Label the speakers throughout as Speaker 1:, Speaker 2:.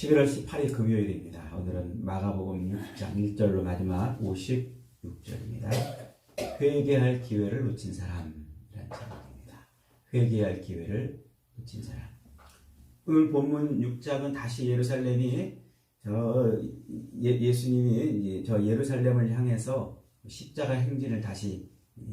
Speaker 1: 11월 18일 금요일입니다. 오늘은 마가복음 6장 1절로 마지막 56절입니다. 회개할 기회를 놓친 사람이라는 제목입니다. 회개할 기회를 놓친 사람. 오늘 본문 6장은 다시 예루살렘이 예수님이 저 예루살렘을 향해서 십자가 행진을 다시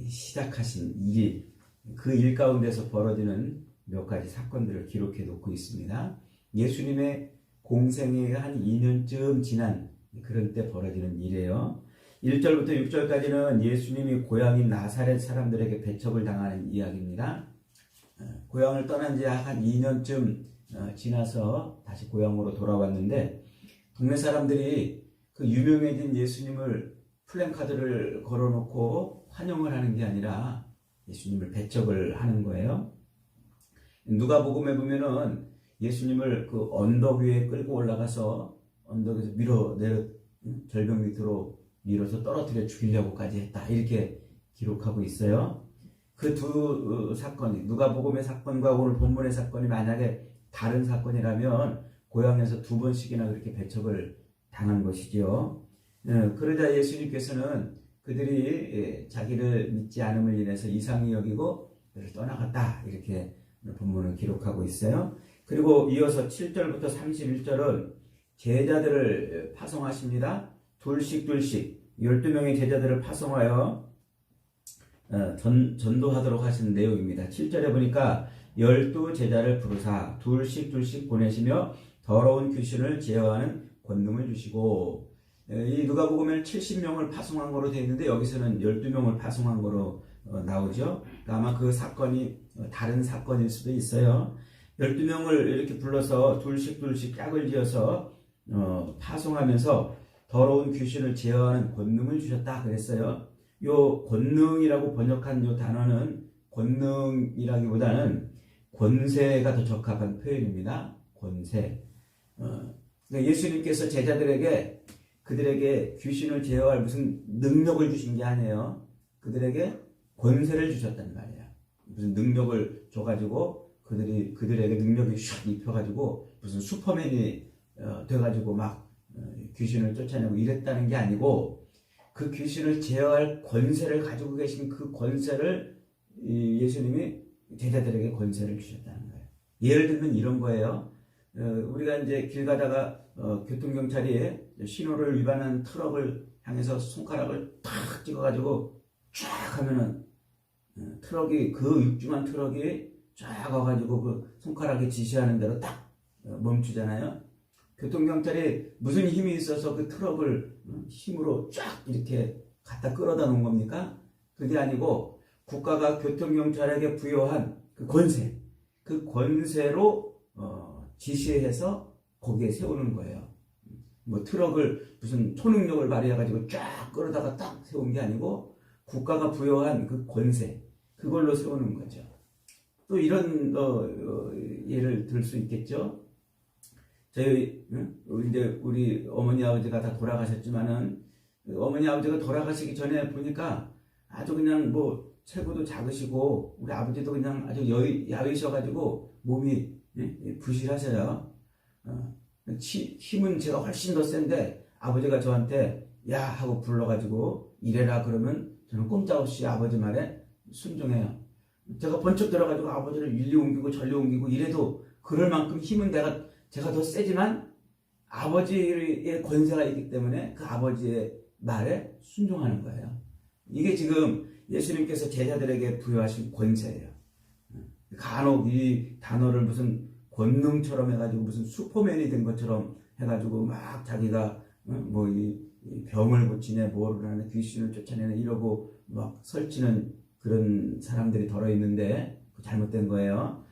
Speaker 1: 시작하신 일, 그 일 가운데서 벌어지는 몇 가지 사건들을 기록해 놓고 있습니다. 예수님의 공생이 한 2년쯤 지난 그런 때 벌어지는 일이에요. 1절부터 6절까지는 예수님이 고향인 나사렛 사람들에게 배척을 당하는 이야기입니다. 고향을 떠난 지 한 2년쯤 지나서 다시 고향으로 돌아왔는데, 동네 사람들이 그 유명해진 예수님을 플랜카드를 걸어놓고 환영을 하는 게 아니라 예수님을 배척을 하는 거예요. 누가복음에 보면은 예수님을 그 언덕 위에 끌고 올라가서 언덕에서 절벽 밑으로 밀어서 떨어뜨려 죽이려고까지 했다, 이렇게 기록하고 있어요. 그 두 사건이, 누가복음의 사건과 오늘 본문의 사건이 만약에 다른 사건이라면 고향에서 두 번씩이나 그렇게 배척을 당한 것이죠. 그러자 예수님께서는 그들이 자기를 믿지 않음을 인해서 이상히 여기고 그를 떠나갔다, 이렇게 본문을 기록하고 있어요. 그리고 이어서 7절부터 31절은 제자들을 파송하십니다. 둘씩 12명의 제자들을 파송하여 전도하도록 하신 내용입니다. 7절에 보니까 12제자를 부르사 둘씩 보내시며 더러운 귀신을 제어하는 권능을 주시고, 이 누가복음에는 70명을 파송한 거로 되어 있는데 여기서는 12명을 파송한 거로 나오죠. 그러니까 아마 그 사건이 다른 사건일 수도 있어요. 12명을 이렇게 불러서 둘씩 짝을 지어서 파송하면서 더러운 귀신을 제어하는 권능을 주셨다 그랬어요. 요 권능이라고 번역한 요 단어는 권능이라기보다는 권세가 더 적합한 표현입니다. 권세. 그러니까 예수님께서 제자들에게 그들에게 귀신을 제어할 무슨 능력을 주신 게 아니에요. 그들에게 권세를 주셨단 말이야. 무슨 능력을 줘가지고 그들에게 능력이 슉 입혀가지고 무슨 슈퍼맨이 돼가지고 막 귀신을 쫓아내고 이랬다는 게 아니고, 그 귀신을 제어할 권세를 가지고 계신 그 권세를 예수님이 제자들에게 권세를 주셨다는 거예요. 예를 들면 이런 거예요. 우리가 이제 길 가다가 교통경찰이 신호를 위반한 트럭을 향해서 손가락을 탁 찍어가지고 쫙 하면은 트럭이, 그 육중한 트럭이 쫙 와가지고 그 손가락에 지시하는 대로 딱 멈추잖아요. 교통경찰이 무슨 힘이 있어서 그 트럭을 힘으로 쫙 이렇게 갖다 끌어다 놓은 겁니까? 그게 아니고 국가가 교통경찰에게 부여한 그 권세, 그 권세로 지시해서 거기에 세우는 거예요. 뭐 트럭을 무슨 초능력을 발휘해가지고 쫙 끌어다가 딱 세운 게 아니고 국가가 부여한 그 권세, 그걸로 세우는 거죠. 또 이런 예를 들 수 있겠죠. 우리 어머니 아버지가 다 돌아가셨지만은, 어머니 아버지가 돌아가시기 전에 보니까 아주 그냥 뭐 체구도 작으시고 우리 아버지도 그냥 아주 야위셔가지고 몸이 부실하셔요. 힘은 제가 훨씬 더 센데 아버지가 저한테 야 하고 불러가지고 이래라 그러면 저는 꼼짝없이 아버지 말에 순종해요. 제가 번쩍 들어가지고 아버지를 일리 옮기고 절리 옮기고 이래도 그럴 만큼 힘은 제가 더 세지만 아버지의 권세가 있기 때문에 그 아버지의 말에 순종하는 거예요. 이게 지금 예수님께서 제자들에게 부여하신 권세예요. 간혹 이 단어를 무슨 권능처럼 해가지고 무슨 슈퍼맨이 된 것처럼 해가지고 막 자기가 뭐 이 병을 고치네, 뭐를 하네, 귀신을 쫓아내네 이러고 막 설치는 그런 사람들이 덜어 있는데 잘못된 거예요.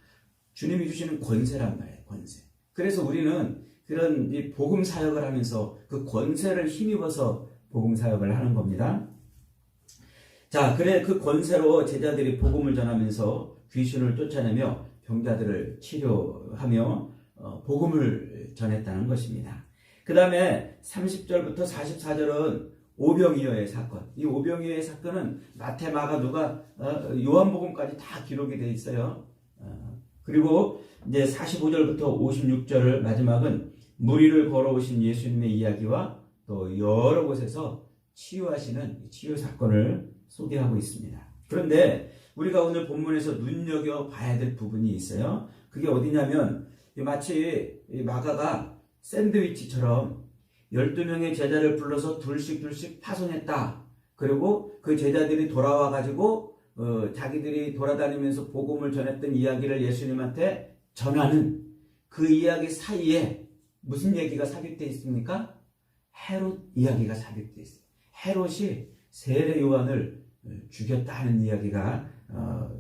Speaker 1: 주님이 주시는 권세란 말이에요. 권세. 그래서 우리는 그런 이 복음 사역을 하면서 그 권세를 힘입어서 복음 사역을 하는 겁니다. 자, 그래 그 권세로 제자들이 복음을 전하면서 귀신을 쫓아내며 병자들을 치료하며 복음을 전했다는 것입니다. 그 다음에 30절부터 44절은 오병이어의 사건. 이 오병이어의 사건은 마태, 마가, 누가, 요한복음까지 다 기록이 되어 있어요. 그리고 이제 45절부터 56절 마지막은 무리를 걸어오신 예수님의 이야기와 또 여러 곳에서 치유하시는 치유 사건을 소개하고 있습니다. 그런데 우리가 오늘 본문에서 눈여겨봐야 될 부분이 있어요. 그게 어디냐면 마치 마가가 샌드위치처럼 12명의 제자를 불러서 둘씩 파송했다. 그리고 그 제자들이 돌아와 가지고 자기들이 돌아다니면서 복음을 전했던 이야기를 예수님한테 전하는 그 이야기 사이에 무슨 얘기가 삽입되어 있습니까? 헤롯 이야기가 삽입되어 있어요. 헤롯이 세례 요한을 죽였다는 이야기가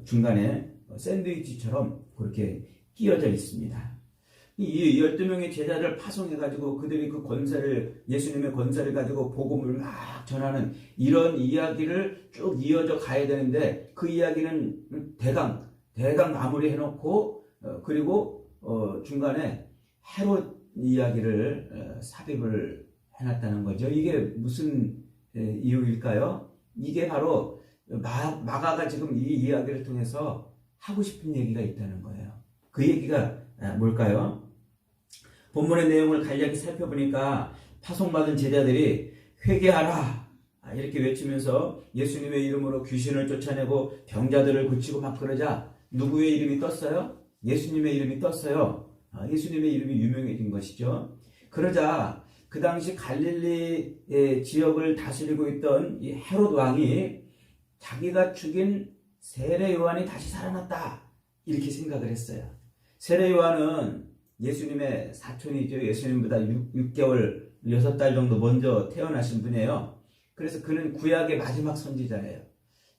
Speaker 1: 중간에 샌드위치처럼 그렇게 끼어져 있습니다. 이 12명의 제자를 파송해가지고 그들이 그 권세를, 예수님의 권세를 가지고 복음을 막 전하는 이런 이야기를 쭉 이어져 가야 되는데 그 이야기는 대강 마무리 해놓고 그리고 중간에 헤롯 이야기를 삽입을 해놨다는 거죠. 이게 무슨 이유일까요? 이게 바로 마가가 지금 이 이야기를 통해서 하고 싶은 얘기가 있다는 거예요. 그 얘기가 뭘까요? 본문의 내용을 간략히 살펴보니까 파송받은 제자들이 회개하라 이렇게 외치면서 예수님의 이름으로 귀신을 쫓아내고 병자들을 고치고 막 그러자 누구의 이름이 떴어요? 예수님의 이름이 떴어요. 예수님의 이름이 유명해진 것이죠. 그러자 그 당시 갈릴리 지역을 다스리고 있던 이 헤롯 왕이 자기가 죽인 세례 요한이 다시 살아났다 이렇게 생각을 했어요. 세례 요한은 예수님의 사촌이죠. 예수님보다 6개월, 6달 정도 먼저 태어나신 분이에요. 그래서 그는 구약의 마지막 선지자예요.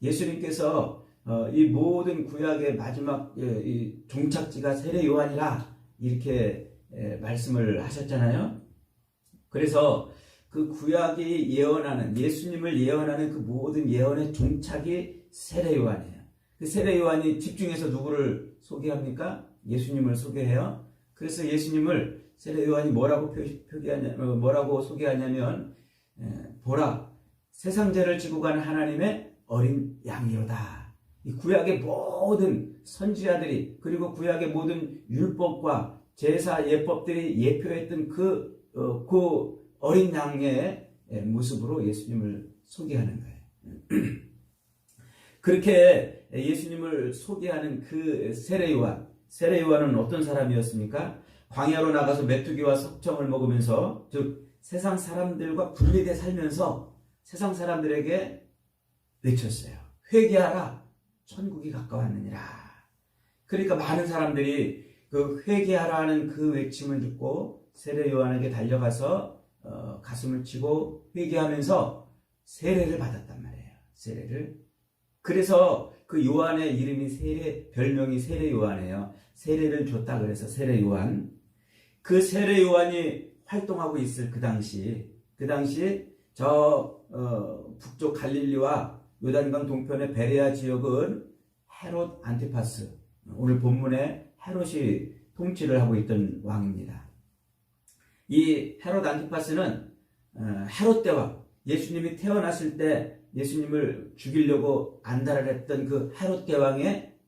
Speaker 1: 예수님께서 이 모든 구약의 마지막 이 종착지가 세례 요한이라 이렇게 말씀을 하셨잖아요. 그래서 그 구약이 예언하는, 예수님을 예언하는 그 모든 예언의 종착이 세례 요한이에요. 그 세례 요한이 집중해서 누구를 소개합니까? 예수님을 소개해요. 그래서 예수님을 세례 요한이 뭐라고 소개하냐면 보라, 세상 죄를 지고 가는 하나님의 어린 양이로다. 이 구약의 모든 선지자들이 그리고 구약의 모든 율법과 제사 예법들이 예표했던 그 어린 양의 모습으로 예수님을 소개하는 거예요. 그렇게 예수님을 소개하는 그 세례 요한은 어떤 사람이었습니까? 광야로 나가서 메뚜기와 석청을 먹으면서, 즉 세상 사람들과 분리돼 살면서 세상 사람들에게 외쳤어요. 회개하라, 천국이 가까웠느니라. 그러니까 많은 사람들이 그 회개하라는 그 외침을 듣고 세례 요한에게 달려가서 가슴을 치고 회개하면서 세례를 받았단 말이에요. 세례를. 그래서 그 요한의 이름이 별명이 세례 요한이에요. 세례를 줬다 그래서 세례 요한. 그 세례 요한이 활동하고 있을 그 당시 저 북쪽 갈릴리와 요단강 동편의 베레아 지역은 헤롯 안티파스, 오늘 본문에 헤롯이 통치를 하고 있던 왕입니다. 이 헤롯 안티파스는 헤롯 대왕, 예수님이 태어났을 때 예수님을 죽이려고 안달을 했던 그 헤롯 대왕의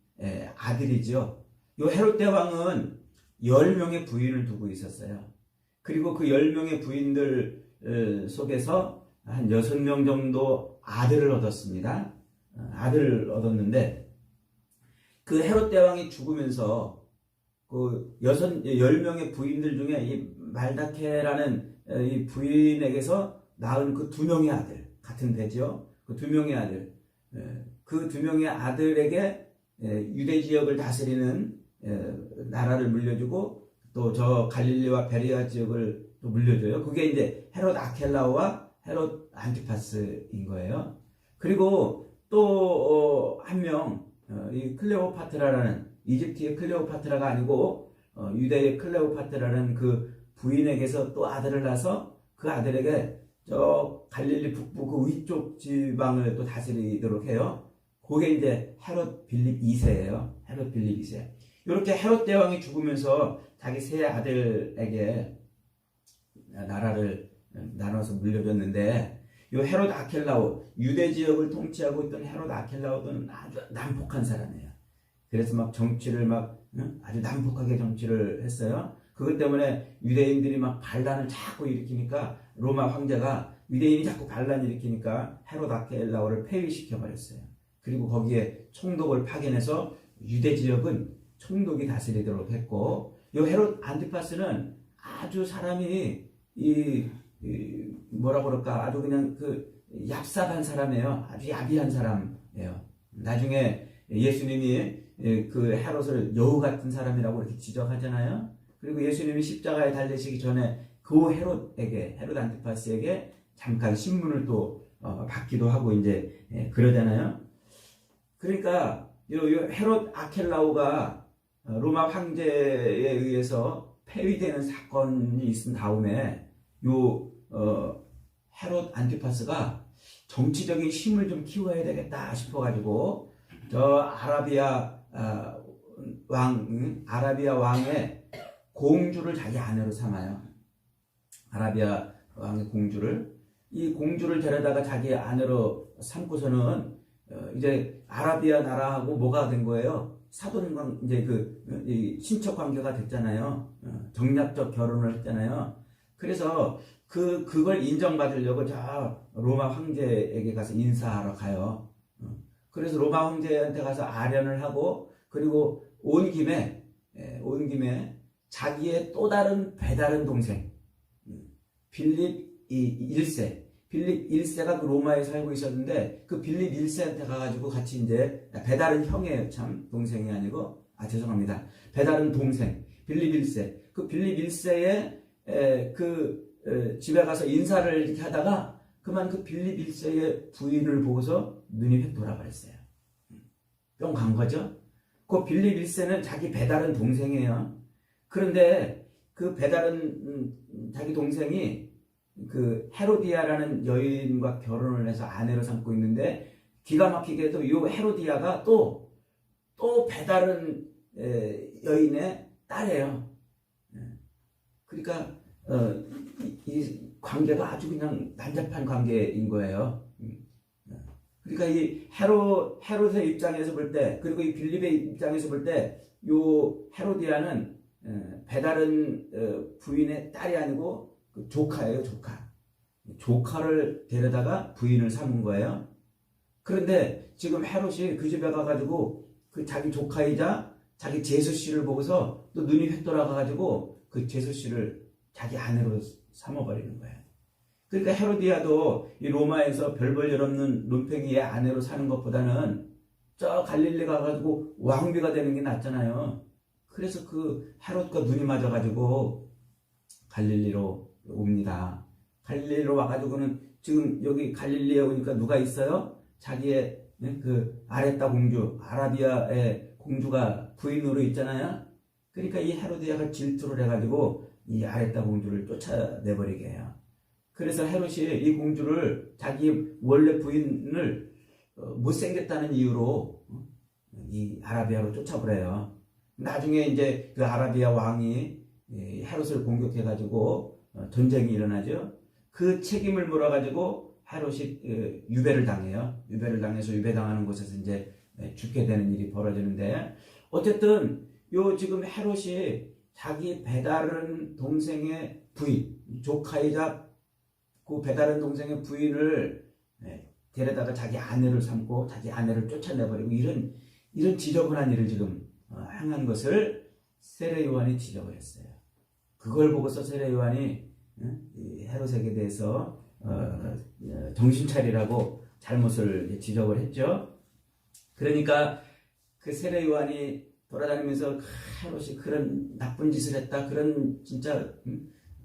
Speaker 1: 아들이죠. 이 헤롯 대왕은 10명의 부인을 두고 있었어요. 그리고 그 10명의 부인들 속에서 한 6명 정도 아들을 얻었습니다. 아들을 얻었는데 그 헤롯 대왕이 죽으면서 그 10명의 부인들 중에 이 말다케라는 이 부인에게서 낳은 그 2명의 아들, 같은 대죠. 그 2명의 아들, 그 2명의 아들에게 유대 지역을 다스리는 나라를 물려주고 또 저 갈릴리와 베레아 지역을 또 물려줘요. 그게 이제 헤롯 아켈라오와 헤롯 안티파스인 거예요. 그리고 또 한 명, 이 클레오파트라라는, 이집트의 클레오파트라가 아니고 유대의 클레오파트라는 그 부인에게서 또 아들을 낳아서 그 아들에게 저 갈릴리 북부 그 위쪽 지방을 또 다스리도록 해요. 그게 이제 헤롯 빌립 2세예요. 헤롯 빌립 2세. 이렇게 헤롯 대왕이 죽으면서 자기 세 아들에게 나라를 나눠서 물려줬는데, 이 헤롯 아켈라오, 유대 지역을 통치하고 있던 헤롯 아켈라오는 아주 난폭한 사람이에요. 그래서 막 정치를 아주 난폭하게 정치를 했어요. 그것 때문에 유대인들이 막 반란을 자꾸 일으키니까 로마 황제가 유대인이 자꾸 반란 일으키니까 헤롯 아켈라오를 폐위시켜 버렸어요. 그리고 거기에 총독을 파견해서 유대 지역은 총독이 다스리도록 했고, 이 헤롯 안티파스는 아주 사람이 뭐라 그럴까, 아주 그냥 얍삽한 사람이에요. 아주 야비한 사람이에요. 나중에 예수님이 그 헤롯을 여우 같은 사람이라고 이렇게 지적하잖아요. 그리고 예수님이 십자가에 달리시기 전에 그 헤롯 안티파스에게 잠깐 신문을 또 받기도 하고 이제 그러잖아요. 그러니까 요 헤롯 아켈라오가 로마 황제에 의해서 폐위되는 사건이 있은 다음에 요 헤롯 안티파스가 정치적인 힘을 좀 키워야 되겠다 싶어가지고 저 아라비아 왕의 공주를 자기 아내로 삼아요. 아라비아 왕의 공주를, 이 공주를 데려다가 자기 아내로 삼고서는 이제 아라비아 나라하고 뭐가 된 거예요? 사돈 이제 친척 관계가 됐잖아요. 정략적 결혼을 했잖아요. 그래서 그걸 인정받으려고 저 로마 황제에게 가서 인사하러 가요. 그래서 로마 황제한테 가서 아련을 하고, 그리고 온 김에 자기의 또 다른 배다른 동생 빌립 1세가 그 로마에 살고 있었는데, 그 빌립 1세한테 가가지고 같이 이제, 배다른 형이에요. 참, 동생이 아니고, 죄송합니다. 배다른 동생, 빌립 1세. 그 빌립 1세의 집에 가서 인사를 이렇게 하다가, 그만 그 빌립 1세의 부인을 보고서 눈이 휙 돌아버렸어요. 뿅 간 거죠? 그 빌립 1세는 자기 배다른 동생이에요. 그런데 그 배다른 자기 동생이 그 헤로디아라는 여인과 결혼을 해서 아내로 삼고 있는데, 기가 막히게도 이 헤로디아가 또 배다른 여인의 딸이에요. 그러니까 이 관계가 아주 그냥 난잡한 관계인 거예요. 그러니까 이 헤롯의 입장에서 볼 때, 그리고 이 빌립의 입장에서 볼 때, 요 헤로디아는 배다른 부인의 딸이 아니고 조카예요, 조카. 조카를 데려다가 부인을 삼은 거예요. 그런데 지금 헤롯이 그 집에 가가지고 그 자기 조카이자 자기 제수 씨를 보고서 또 눈이 휙 돌아가가지고 그 제수 씨를 자기 아내로 삼아버리는 거예요. 그러니까 헤로디아도 이 로마에서 별 볼 일 없는 논팽이의 아내로 사는 것보다는 저 갈릴리 가가지고 왕비가 되는 게 낫잖아요. 그래서 그 헤롯과 눈이 맞아가지고 갈릴리로 옵니다. 갈릴리로 와가지고는 지금 여기 갈릴리에 오니까 누가 있어요? 자기의 그 아레타 공주, 아라비아의 공주가 부인으로 있잖아요. 그러니까 이 헤로디아가 질투를 해가지고 이 아레타 공주를 쫓아내버리게 해요. 그래서 헤롯이 이 공주를, 자기 원래 부인을 못생겼다는 이유로 이 아라비아로 쫓아버려요. 나중에 이제 그 아라비아 왕이 헤롯을 공격해가지고 전쟁이 일어나죠. 그 책임을 물어가지고 헤롯이 유배를 당해요. 유배를 당해서 유배당하는 곳에서 이제 죽게 되는 일이 벌어지는데, 어쨌든 요 지금 헤롯이 자기 배다른 동생의 부인, 조카이자 그 배다른 동생의 부인을 데려다가 자기 아내를 삼고 자기 아내를 쫓아내버리고, 이런 지저분한 일을 지금 행한 것을 세례 요한이 지적을 했어요. 그걸 보고서 세례 요한이 헤롯에게 대해서 정신 차리라고 잘못을 지적을 했죠. 그러니까 그 세례 요한이 돌아다니면서 헤롯이 그런 나쁜 짓을 했다, 그런 진짜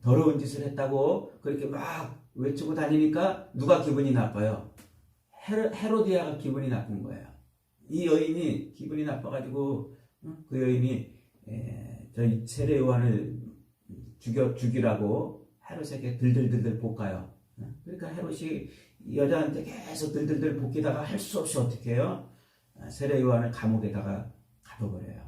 Speaker 1: 더러운 짓을 했다고 그렇게 막 외치고 다니니까 누가 기분이 나빠요? 헤로디아가 기분이 나쁜 거예요. 이 여인이 기분이 나빠가지고 그 여인이 저 세례 요한을 죽이라고 헤롯에게 들들들들 볶아요. 그러니까 헤롯이 여자한테 계속 들들들 볶이다가 할 수 없이 어떻게 해요? 세례 요한을 감옥에다가 가둬버려요.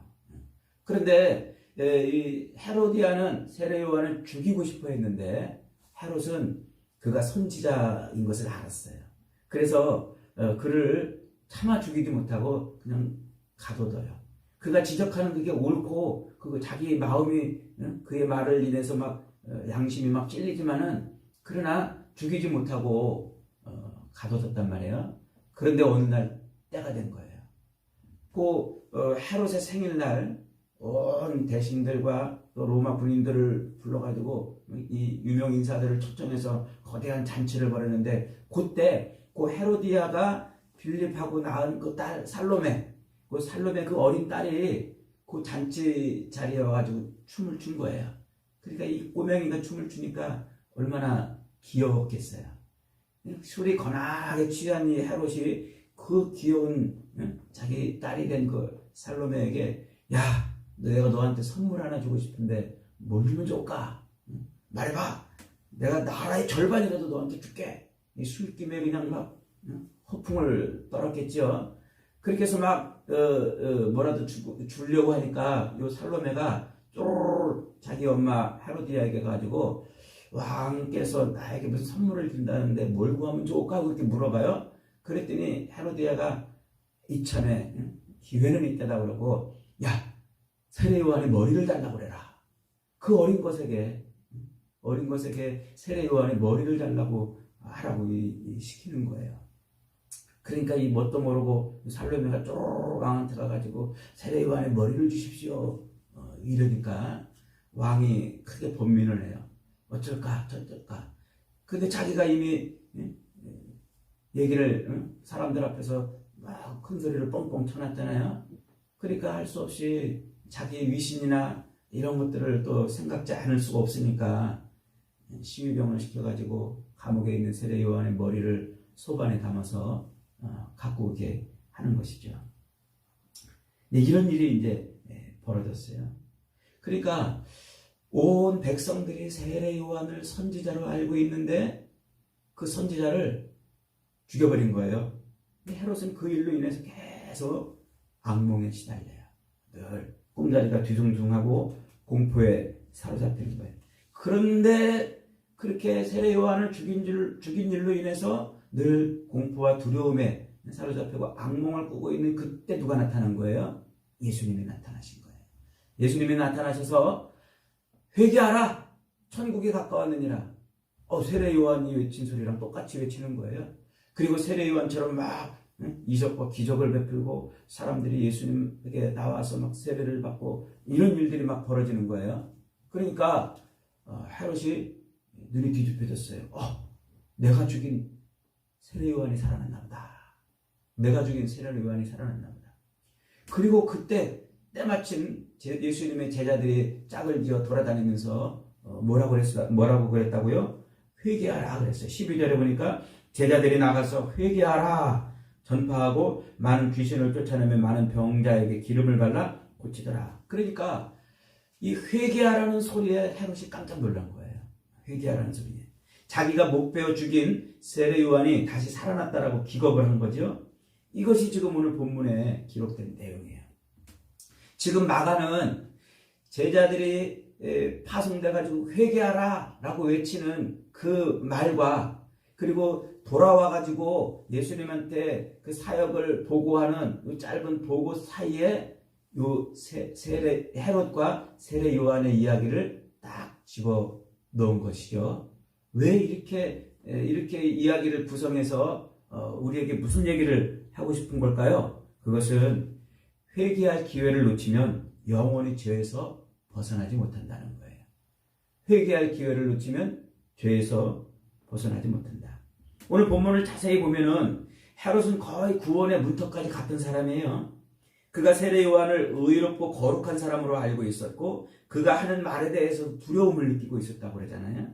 Speaker 1: 그런데 이 헤로디아는 세례 요한을 죽이고 싶어 했는데, 헤롯은 그가 선지자인 것을 알았어요. 그래서 그를 차마 죽이지 못하고 그냥 가둬둬요. 그가 지적하는 그게 옳고 그 자기 마음이 그의 말을 인해서 막 양심이 막 찔리지만은 그러나 죽이지 못하고 가둬뒀단 말이에요. 그런데 어느 날 때가 된 거예요. 헤롯의 생일날 온 대신들과 또 로마 군인들을 불러가지고 이 유명 인사들을 초청해서 거대한 잔치를 벌였는데 그때 헤로디아가 빌립하고 낳은 그 딸 살로메, 그 어린 딸이 그 잔치 자리에 와가지고 춤을 춘 거예요. 그러니까 이 꼬맹이가 춤을 추니까 얼마나 귀여웠겠어요. 술이 거나하게 취한 이 헤롯이 그 귀여운 자기 딸이 된 그 살로메에게 야, 내가 너한테 선물 하나 주고 싶은데 뭘 주면 좋을까? 말해봐. 내가 나라의 절반이라도 너한테 줄게. 이 술김에 그냥 막 허풍을 떨었겠죠. 그렇게 해서 막 뭐라도 주려고 하니까 요 살로메가 쪼르르 자기 엄마 헤로디아에게 가지고 왕께서 나에게 무슨 선물을 준다는데 뭘 구하면 좋을까? 그렇게 물어봐요. 그랬더니 헤로디아가 이참에 기회는 있다고 그러고 야, 세례 요한의 머리를 달라고 그래라. 그 어린 것에게 세례 요한의 머리를 달라고 하라고 시키는 거예요. 그러니까 이 뭣도 모르고 살로메가 쪼르르 왕한테 가가지고 세례 요한의 머리를 주십시오. 이러니까 왕이 크게 번민을 해요. 어쩔까 저쩔까. 근데 자기가 이미 얘기를 사람들 앞에서 막 큰 소리를 뻥뻥 쳐놨잖아요. 그러니까 할 수 없이 자기의 위신이나 이런 것들을 또 생각지 않을 수가 없으니까 시위병을 시켜가지고 감옥에 있는 세례 요한의 머리를 소반에 담아서 갖고 오게 하는 것이죠. 이런 일이 이제 벌어졌어요. 그러니까 온 백성들이 세례 요한을 선지자로 알고 있는데 그 선지자를 죽여버린 거예요. 헤롯은 그 일로 인해서 계속 악몽에 시달려요. 늘 꿈자리가 뒤숭숭하고 공포에 사로잡히는 거예요. 그런데 그렇게 세례 요한을 죽인 일로 인해서 늘 공포와 두려움에 사로잡히고 악몽을 꾸고 있는 그때 누가 나타난 거예요? 예수님이 나타나신 거예요. 예수님이 나타나셔서 회개하라! 천국이 가까웠느니라. 세례 요한이 외친 소리랑 똑같이 외치는 거예요. 그리고 세례 요한처럼 막 이적과 기적을 베풀고 사람들이 예수님에게 나와서 막 세례를 받고 이런 일들이 막 벌어지는 거예요. 그러니까 헤롯이 눈이 뒤집혀졌어요. 내가 죽인 세례 요한이 살아났나 보다. 내가 죽인 세례 요한이 살아났나 보다. 그리고 그때 때마침 예수님의 제자들이 짝을 지어 돌아다니면서 뭐라고 그랬다고요? 회개하라 그랬어요. 12절에 보니까 제자들이 나가서 회개하라 전파하고 많은 귀신을 쫓아내며 많은 병자에게 기름을 발라 고치더라. 그러니까 이 회개하라는 소리에 헤롯이 깜짝 놀란 거예요. 회개하라는 소리에. 자기가 목베어 죽인 세례 요한이 다시 살아났다라고 기겁을 한 거죠. 이것이 지금 오늘 본문에 기록된 내용이에요. 지금 마가는 제자들이 파송돼가지고 회개하라 라고 외치는 그 말과 그리고 돌아와가지고 예수님한테 그 사역을 보고하는 이 짧은 보고 사이에 요 헤롯과 세례 요한의 이야기를 딱 집어 넣은 것이죠. 왜 이렇게 이야기를 구성해서 우리에게 무슨 얘기를 하고 싶은 걸까요? 그것은 회개할 기회를 놓치면 영원히 죄에서 벗어나지 못한다는 거예요. 회개할 기회를 놓치면 죄에서 벗어나지 못한다. 오늘 본문을 자세히 보면은 헤롯은 거의 구원의 문턱까지 갔던 사람이에요. 그가 세례 요한을 의롭고 거룩한 사람으로 알고 있었고 그가 하는 말에 대해서 두려움을 느끼고 있었다고 그러잖아요.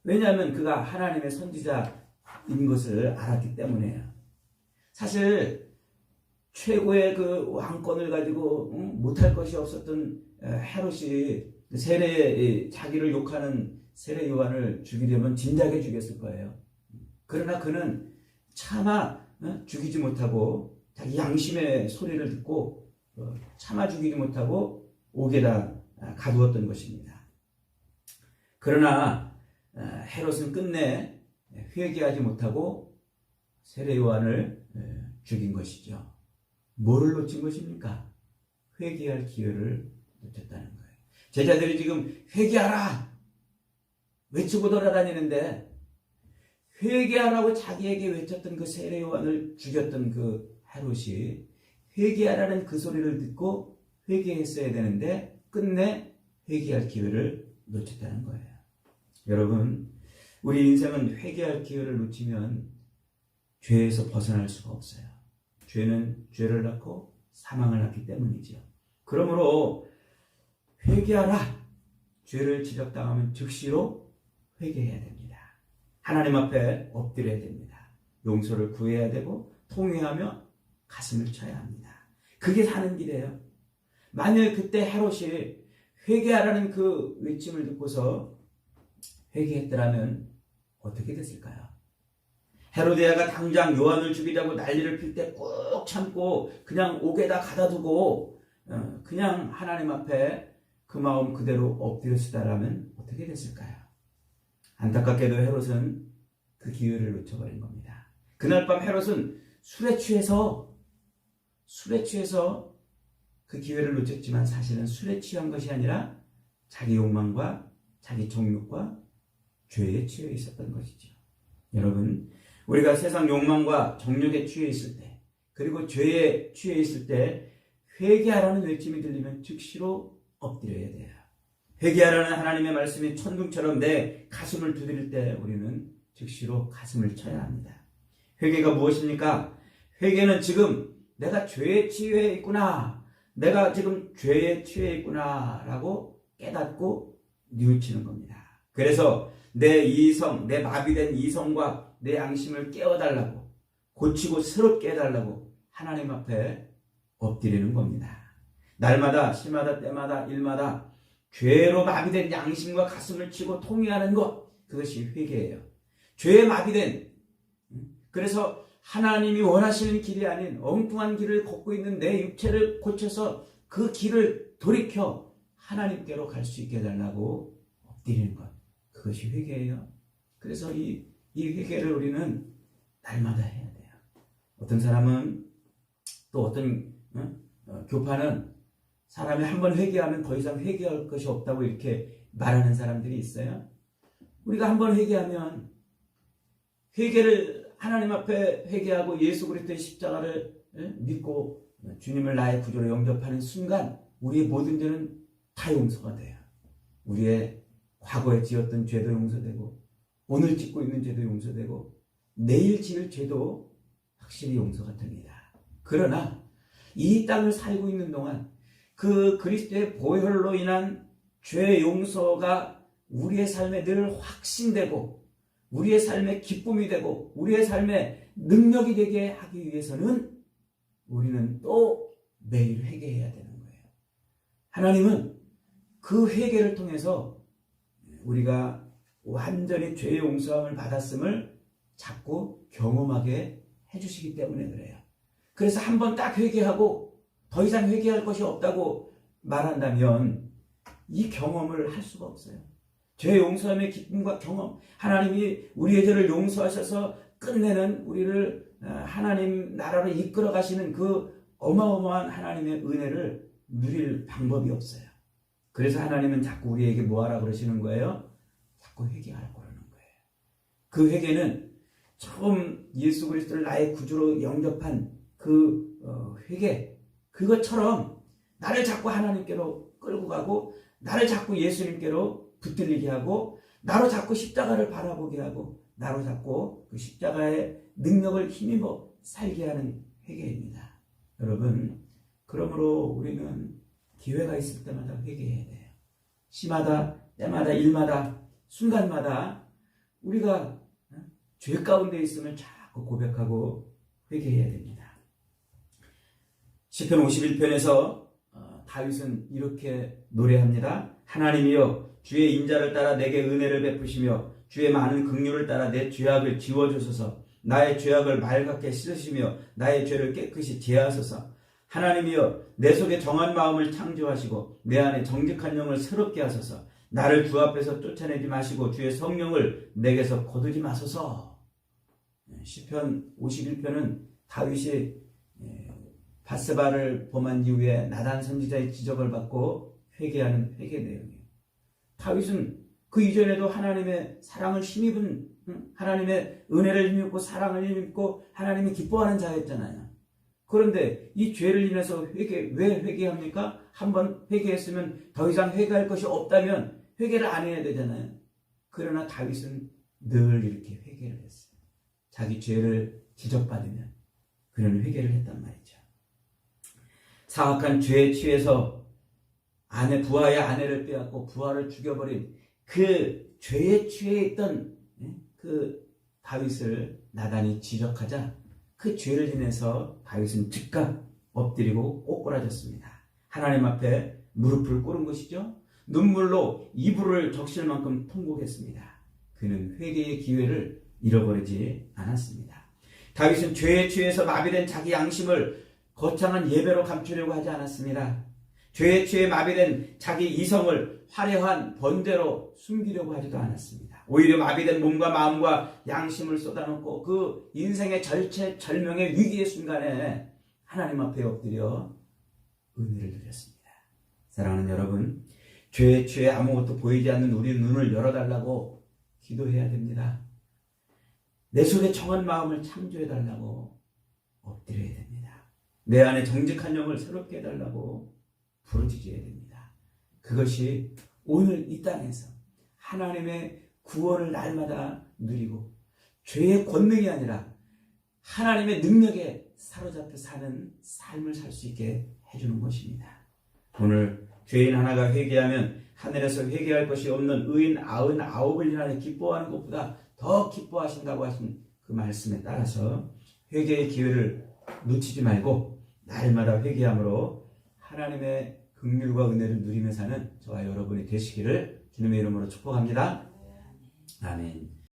Speaker 1: 왜냐하면 그가 하나님의 선지자인 것을 알았기 때문이에요. 사실 최고의 그 왕권을 가지고 못할 것이 없었던 헤롯이 자기를 욕하는 세례 요한을 죽이려면 진작에 죽였을 거예요. 그러나 그는 차마 죽이지 못하고 자기 양심의 소리를 듣고 차마 죽이지 못하고 옥에다 가두었던 것입니다. 그러나 헤롯은 끝내 회개하지 못하고 세례 요한을 죽인 것이죠. 뭐를 놓친 것입니까? 회개할 기회를 놓쳤다는 거예요. 제자들이 지금 회개하라 외치고 돌아다니는데 회개하라고 자기에게 외쳤던 그 세례 요한을 죽였던 그 헤롯이 회개하라는 그 소리를 듣고 회개했어야 되는데 끝내 회개할 기회를 놓쳤다는 거예요. 여러분, 우리 인생은 회개할 기회를 놓치면 죄에서 벗어날 수가 없어요. 죄는 죄를 낳고 사망을 낳기 때문이죠. 그러므로 회개하라. 죄를 지적당하면 즉시로 회개해야 됩니다. 하나님 앞에 엎드려야 됩니다. 용서를 구해야 되고 통회하며 가슴을 쳐야 합니다. 그게 사는 길이에요. 만일 그때 헤롯이 회개하라는 그 외침을 듣고서 회개했더라면 어떻게 됐을까요? 헤로디아가 당장 요한을 죽이자고 난리를 필 때 꾹 참고 그냥 옥에다 가다 두고 그냥 하나님 앞에 그 마음 그대로 엎드렸다라면 어떻게 됐을까요? 안타깝게도 헤롯은 그 기회를 놓쳐버린 겁니다. 그날 밤 헤롯은 술에 취해서 그 기회를 놓쳤지만 사실은 술에 취한 것이 아니라 자기 욕망과 자기 정욕과 죄에 취해 있었던 것이죠. 여러분, 우리가 세상 욕망과 정욕에 취해 있을 때, 그리고 죄에 취해 있을 때 회개하라는 외침이 들리면 즉시로 엎드려야 돼요. 회개하라는 하나님의 말씀이 천둥처럼 내 가슴을 두드릴 때 우리는 즉시로 가슴을 쳐야 합니다. 회개가 무엇입니까? 회개는 지금 내가 죄에 취해 있구나, 내가 지금 죄에 취해 있구나 라고 깨닫고 뉘우치는 겁니다. 그래서 내 이성, 내 마비된 이성과 내 양심을 깨워달라고, 고치고 새롭게 해달라고 하나님 앞에 엎드리는 겁니다. 날마다 시마다 때마다 일마다 죄로 마비된 양심과 가슴을 치고 통회하는 것, 그것이 회개예요. 죄에 마비된, 그래서 하나님이 원하시는 길이 아닌 엉뚱한 길을 걷고 있는 내 육체를 고쳐서 그 길을 돌이켜 하나님께로 갈 수 있게 해달라고 엎드리는 것, 그것이 회개예요. 그래서 이 회개를 우리는 날마다 해야 돼요. 어떤 사람은 또 어떤 교파는 사람이 한번 회개하면 더 이상 회개할 것이 없다고 이렇게 말하는 사람들이 있어요. 우리가 한번 회개하면 회개를 하나님 앞에 회개하고 예수 그리스도의 십자가를 믿고 주님을 나의 구주로 영접하는 순간 우리의 모든 죄는 다 용서가 돼요. 우리의 과거에 지었던 죄도 용서되고 오늘 짓고 있는 죄도 용서되고 내일 지을 죄도 확실히 용서가 됩니다. 그러나 이 땅을 살고 있는 동안 그 그리스도의 보혈로 인한 죄 용서가 우리의 삶에 늘 확신되고 우리의 삶의 기쁨이 되고 우리의 삶의 능력이 되게 하기 위해서는 우리는 또 매일 회개해야 되는 거예요. 하나님은 그 회개를 통해서 우리가 완전히 죄 용서함을 받았음을 자꾸 경험하게 해주시기 때문에 그래요. 그래서 한번 딱 회개하고 더 이상 회개할 것이 없다고 말한다면 이 경험을 할 수가 없어요. 죄 용서함의 기쁨과 경험, 하나님이 우리의 죄를 용서하셔서 끝내는 우리를 하나님 나라로 이끌어 가시는 그 어마어마한 하나님의 은혜를 누릴 방법이 없어요. 그래서 하나님은 자꾸 우리에게 뭐 하라 그러시는 거예요? 자꾸 회개하라고 그러는 거예요. 그 회개는 처음 예수 그리스도를 나의 구주로 영접한 그 회개, 그것처럼 나를 자꾸 하나님께로 끌고 가고 나를 자꾸 예수님께로 붙들리게 하고 나로 자꾸 십자가를 바라보게 하고 나로 자꾸 그 십자가의 능력을 힘입어 살게 하는 회개입니다. 여러분, 그러므로 우리는 기회가 있을 때마다 회개해야 돼요. 시마다 때마다 일마다 순간마다 우리가 죄 가운데 있으면 자꾸 고백하고 회개해야 됩니다. 시편 51편에서 다윗은 이렇게 노래합니다. 하나님이여 주의 인자를 따라 내게 은혜를 베푸시며 주의 많은 긍휼을 따라 내 죄악을 지워주소서. 나의 죄악을 맑게 씻으시며 나의 죄를 깨끗이 제하소서. 하나님이여 내 속에 정한 마음을 창조하시고 내 안에 정직한 영을 새롭게 하소서. 나를 주 앞에서 쫓아내지 마시고 주의 성령을 내게서 거두지 마소서. 시편 51편은 다윗이 밧세바를 범한 이후에 나단 선지자의 지적을 받고 회개하는 회개 내용이에요. 다윗은 그 이전에도 하나님의 사랑을 힘입은, 하나님의 은혜를 힘입고 사랑을 힘입고 하나님이 기뻐하는 자였잖아요. 그런데 이 죄를 인해서 왜 회개합니까? 한번 회개했으면 더 이상 회개할 것이 없다면 회개를 안 해야 되잖아요. 그러나 다윗은 늘 이렇게 회개를 했어요. 자기 죄를 지적받으면 그는 회개를 했단 말이죠. 사악한 죄에 취해서 부하의 아내를 빼앗고 부하를 죽여버린 그 죄에 취해 있던 그 다윗을 나단이 지적하자 그 죄를 인해서 다윗은 즉각 엎드리고 꼬꾸라졌습니다. 하나님 앞에 무릎을 꿇은 것이죠. 눈물로 이불을 적실 만큼 통곡했습니다. 그는 회개의 기회를 잃어버리지 않았습니다. 다윗은 죄에 취해서 마비된 자기 양심을 거창한 예배로 감추려고 하지 않았습니다. 죄에 취해 마비된 자기 이성을 화려한 번제로 숨기려고 하지도 않았습니다. 오히려 마비된 몸과 마음과 양심을 쏟아놓고 그 인생의 절체절명의 위기의 순간에 하나님 앞에 엎드려 은혜를 드렸습니다. 사랑하는 여러분, 죄에 취해 아무것도 보이지 않는 우리 눈을 열어달라고 기도해야 됩니다. 내 속에 정한 마음을 창조해달라고 엎드려야 됩니다. 내 안에 정직한 영을 새롭게 해달라고 부르짖어야 됩니다. 그것이 오늘 이 땅에서 하나님의 구원을 날마다 누리고 죄의 권능이 아니라 하나님의 능력에 사로잡혀 사는 삶을 살 수 있게 해주는 것입니다. 오늘 죄인 하나가 회개하면 하늘에서 회개할 것이 없는 의인 99을 인하여 기뻐하는 것보다 더 기뻐하신다고 하신 그 말씀에 따라서 회개의 기회를 놓치지 말고 날마다 회개함으로 하나님의 긍휼과 은혜를 누리며 사는 저와 여러분이 되시기를 주님의 이름으로 축복합니다. 아멘.